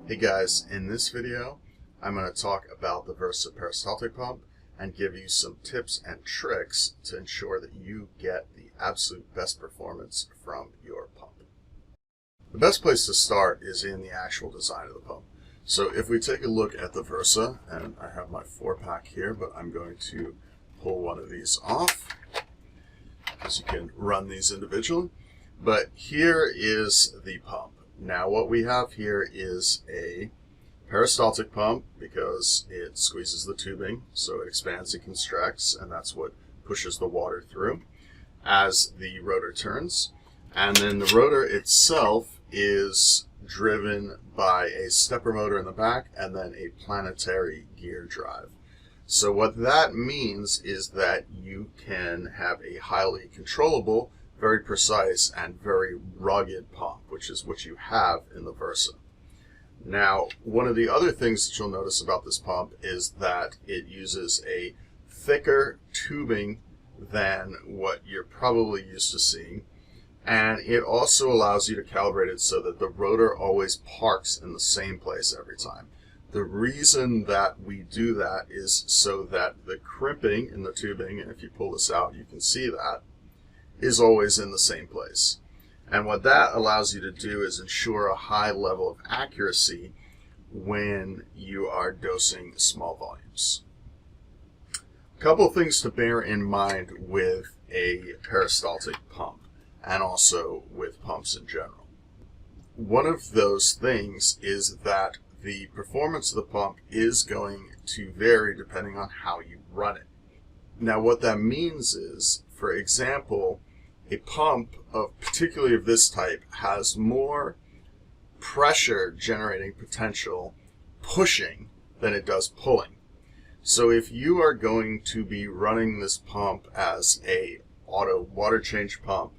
Hey guys, in this video I'm going to talk about the Versa peristaltic pump and give you some tips and tricks to ensure that you get the absolute best performance from your pump. The best place to start is in the actual design of the pump. So if we take a look at the Versa, and I have my 4-pack here, but I'm going to pull one of these off because you can run these individually. But here is the pump. Now what we have here is a peristaltic pump because it squeezes the tubing, so it expands and constricts, and that's what pushes the water through as the rotor turns. And then the rotor itself is driven by a stepper motor in the back and then a planetary gear drive. So what that means is that you can have a highly controllable, very precise, and very rugged pump, which is what you have in the Versa. Now, one of the other things that you'll notice about this pump is that it uses a thicker tubing than what you're probably used to seeing, and it also allows you to calibrate it so that the rotor always parks in the same place every time. The reason that we do that is so that the crimping in the tubing, and if you pull this out you can see that, is always in the same place. And what that allows you to do is ensure a high level of accuracy when you are dosing small volumes. A couple of things to bear in mind with a peristaltic pump and also with pumps in general. One of those things is that the performance of the pump is going to vary depending on how you run it. Now what that means is, for example, a pump particularly of this type has more pressure generating potential pushing than it does pulling. So if you are going to be running this pump as a auto water change pump,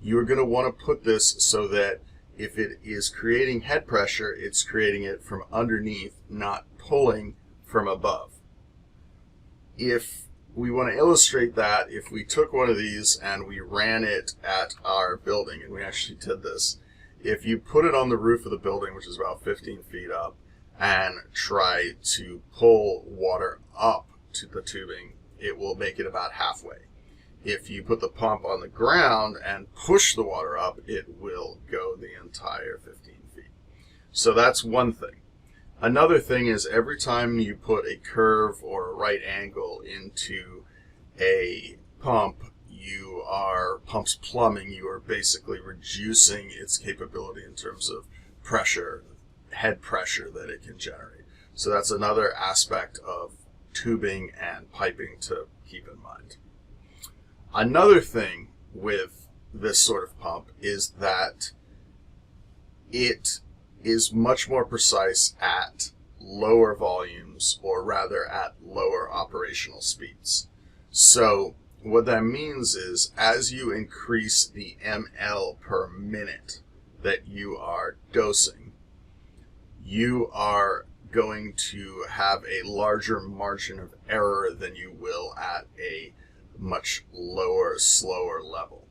you are going to want to put this so that if it is creating head pressure, it's creating it from underneath, not pulling from above. If we want to illustrate that, if we took one of these and we ran it at our building, and we actually did this, if you put it on the roof of the building, which is about 15 feet up, and try to pull water up to the tubing, it will make it about halfway. If you put the pump on the ground and push the water up, it will go the entire 15 feet. So that's one thing. Another thing is every time you put a curve or a right angle into a pump, pump's plumbing, you are basically reducing its capability in terms of pressure, head pressure that it can generate. So that's another aspect of tubing and piping to keep in mind. Another thing with this sort of pump is that it is much more precise at lower volumes, or rather at lower operational speeds. So what that means is as you increase the ml per minute that you are dosing, you are going to have a larger margin of error than you will at a much lower, slower level.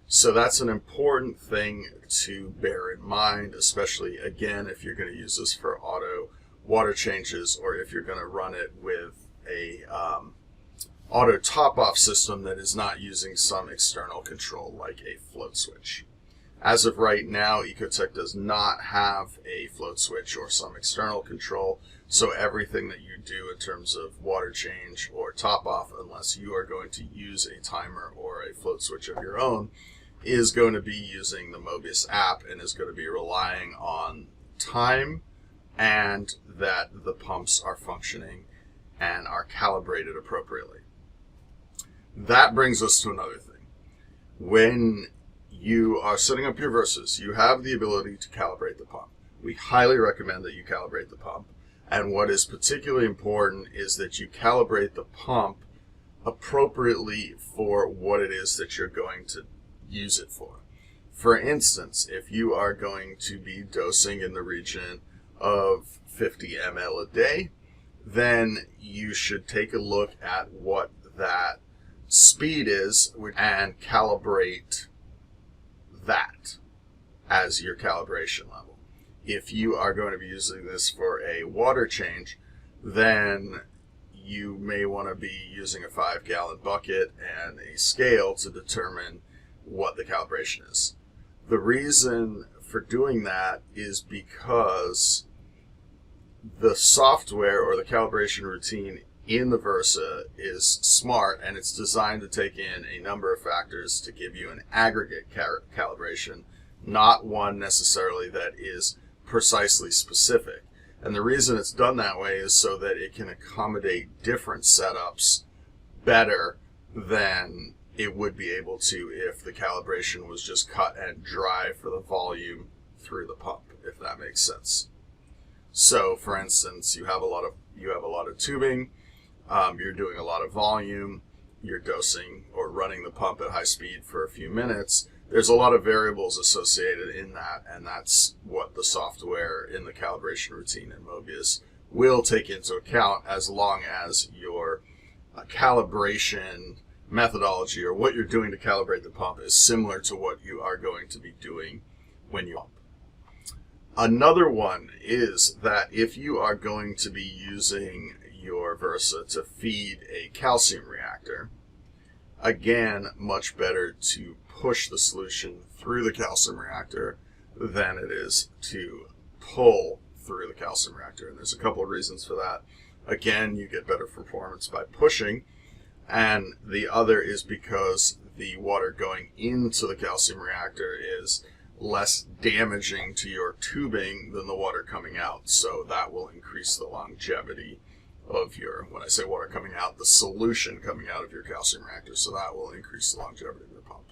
So that's an important thing to bear in mind, especially, again, if you're going to use this for auto water changes, or if you're going to run it with a auto top-off system that is not using some external control like a float switch. As of right now, Ecotech does not have a float switch or some external control, so everything that you do in terms of water change or top-off, unless you are going to use a timer or a float switch of your own, is going to be using the Mobius app and is going to be relying on time and that the pumps are functioning and are calibrated appropriately. That brings us to another thing. When you are setting up your Versas, you have the ability to calibrate the pump. We highly recommend that you calibrate the pump. And what is particularly important is that you calibrate the pump appropriately for what it is that you're going to use it for. For instance, if you are going to be dosing in the region of 50 ml a day, then you should take a look at what that speed is and calibrate that as your calibration level. if you are going to be using this for a water change, then you may want to be using a 5-gallon bucket and a scale to determine what the calibration is. The reason for doing that is because the software or the calibration routine in the Versa is smart, and it's designed to take in a number of factors to give you an aggregate calibration, not one necessarily that is precisely specific. And the reason it's done that way is so that it can accommodate different setups better than it would be able to if the calibration was just cut and dry for the volume through the pump, if that makes sense. So, for instance, you have a lot of tubing, you're doing a lot of volume, you're dosing or running the pump at high speed for a few minutes. There's a lot of variables associated in that, and that's what the software in the calibration routine in Mobius will take into account, as long as your calibration methodology or what you're doing to calibrate the pump is similar to what you are going to be doing when you pump. Another one is that if you are going to be using your Versa to feed a calcium reactor, again, much better to push the solution through the calcium reactor than it is to pull through the calcium reactor. And there's a couple of reasons for that. Again, you get better performance by pushing, and the other is because the water going into the calcium reactor is less damaging to your tubing than the water coming out. So that will increase the longevity of your, when I say water coming out, the solution coming out of your calcium reactor. So that will increase the longevity of your pump.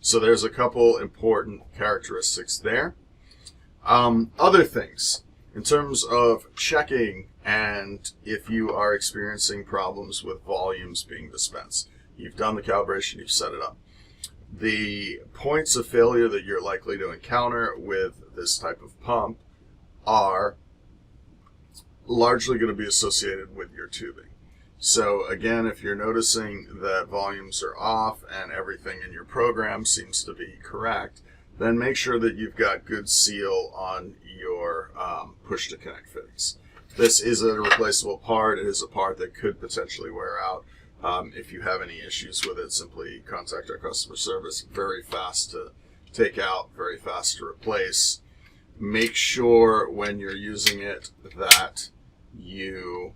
So there's a couple important characteristics there. Other things, in terms of checking and if you are experiencing problems with volumes being dispensed. You've done the calibration, you've set it up. The points of failure that you're likely to encounter with this type of pump are largely going to be associated with your tubing. So again, if you're noticing that volumes are off and everything in your program seems to be correct, then make sure that you've got good seal on your push-to-connect fittings. This is a replaceable part. It is a part that could potentially wear out. If you have any issues with it, simply contact our customer service. Very fast to take out, very fast to replace. Make sure when you're using it that you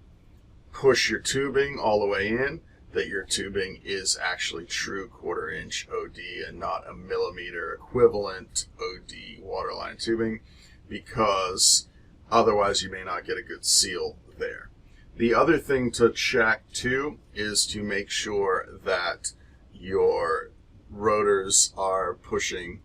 push your tubing all the way in, that your tubing is actually true 1/4 inch OD and not a millimeter equivalent OD waterline tubing, because otherwise you may not get a good seal there. The other thing to check too is to make sure that your rotors are pushing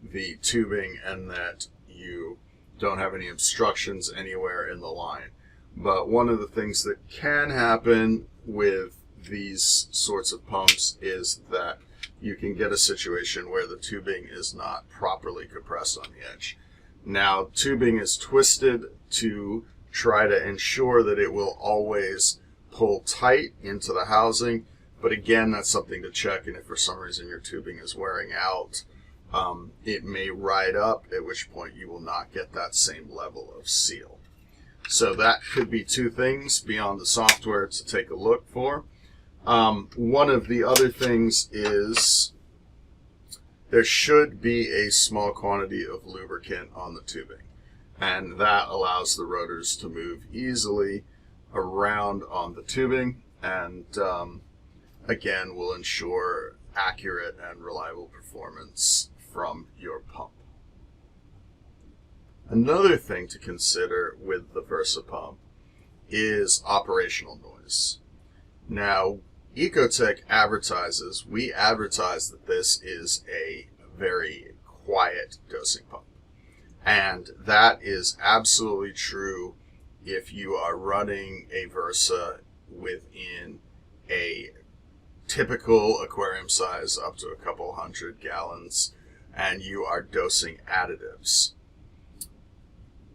the tubing and that you don't have any obstructions anywhere in the line. But one of the things that can happen with these sorts of pumps is that you can get a situation where the tubing is not properly compressed on the edge. Now, tubing is twisted to try to ensure that it will always pull tight into the housing, but again, that's something to check, and if for some reason your tubing is wearing out, it may ride up, at which point you will not get that same level of seal. So that could be two things beyond the software to take a look for. One of the other things is there should be a small quantity of lubricant on the tubing, and that allows the rotors to move easily around on the tubing, and again will ensure accurate and reliable performance from your pump. Another thing to consider with the Versa pump is operational noise. Now, Ecotech advertises, we advertise that this is a very quiet dosing pump. And that is absolutely true if you are running a Versa within a typical aquarium size up to a couple 100 gallons and you are dosing additives.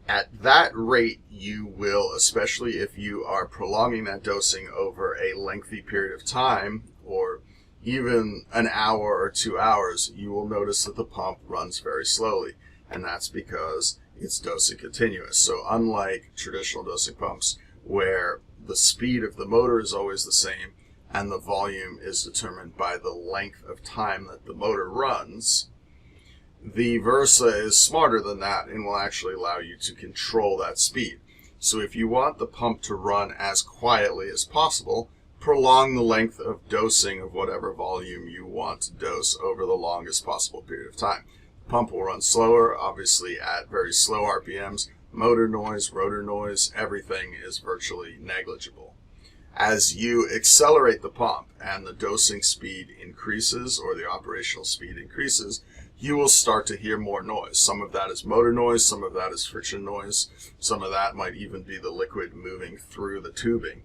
At that rate, you will, especially if you are prolonging that dosing over a lengthy period of time, or even an hour or 2 hours, you will notice that the pump runs very slowly. And that's because it's dosing continuous. So unlike traditional dosing pumps where the speed of the motor is always the same and the volume is determined by the length of time that the motor runs, the Versa is smarter than that and will actually allow you to control that speed. So if you want the pump to run as quietly as possible, prolong the length of dosing of whatever volume you want to dose over the longest possible period of time. The pump will run slower, obviously at very slow RPMs. Motor noise, rotor noise, everything is virtually negligible. As you accelerate the pump and the dosing speed increases or the operational speed increases, you will start to hear more noise. Some of that is motor noise, some of that is friction noise, some of that might even be the liquid moving through the tubing.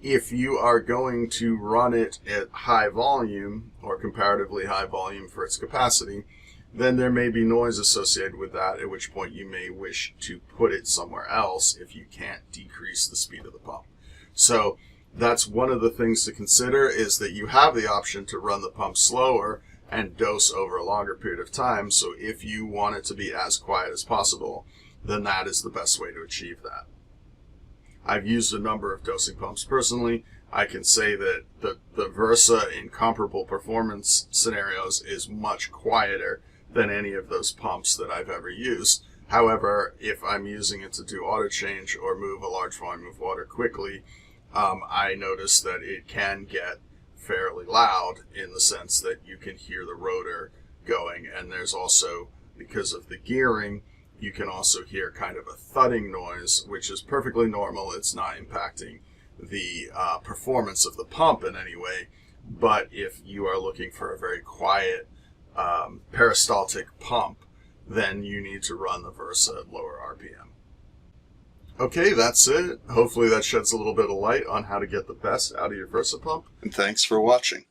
If you are going to run it at high volume or comparatively high volume for its capacity, then there may be noise associated with that, at which point you may wish to put it somewhere else if you can't decrease the speed of the pump. So that's one of the things to consider, is that you have the option to run the pump slower and dose over a longer period of time. So if you want it to be as quiet as possible, then that is the best way to achieve that. I've used a number of dosing pumps personally. I can say that the Versa in comparable performance scenarios is much quieter than any of those pumps that I've ever used. However, if I'm using it to do auto change or move a large volume of water quickly, I notice that it can get fairly loud in the sense that you can hear the rotor going, and there's also, because of the gearing, you can also hear kind of a thudding noise, which is perfectly normal. It's not impacting the performance of the pump in any way. But if you are looking for a very quiet peristaltic pump, then you need to run the Versa at lower RPM. Okay, that's it. Hopefully that sheds a little bit of light on how to get the best out of your Versa pump. And thanks for watching.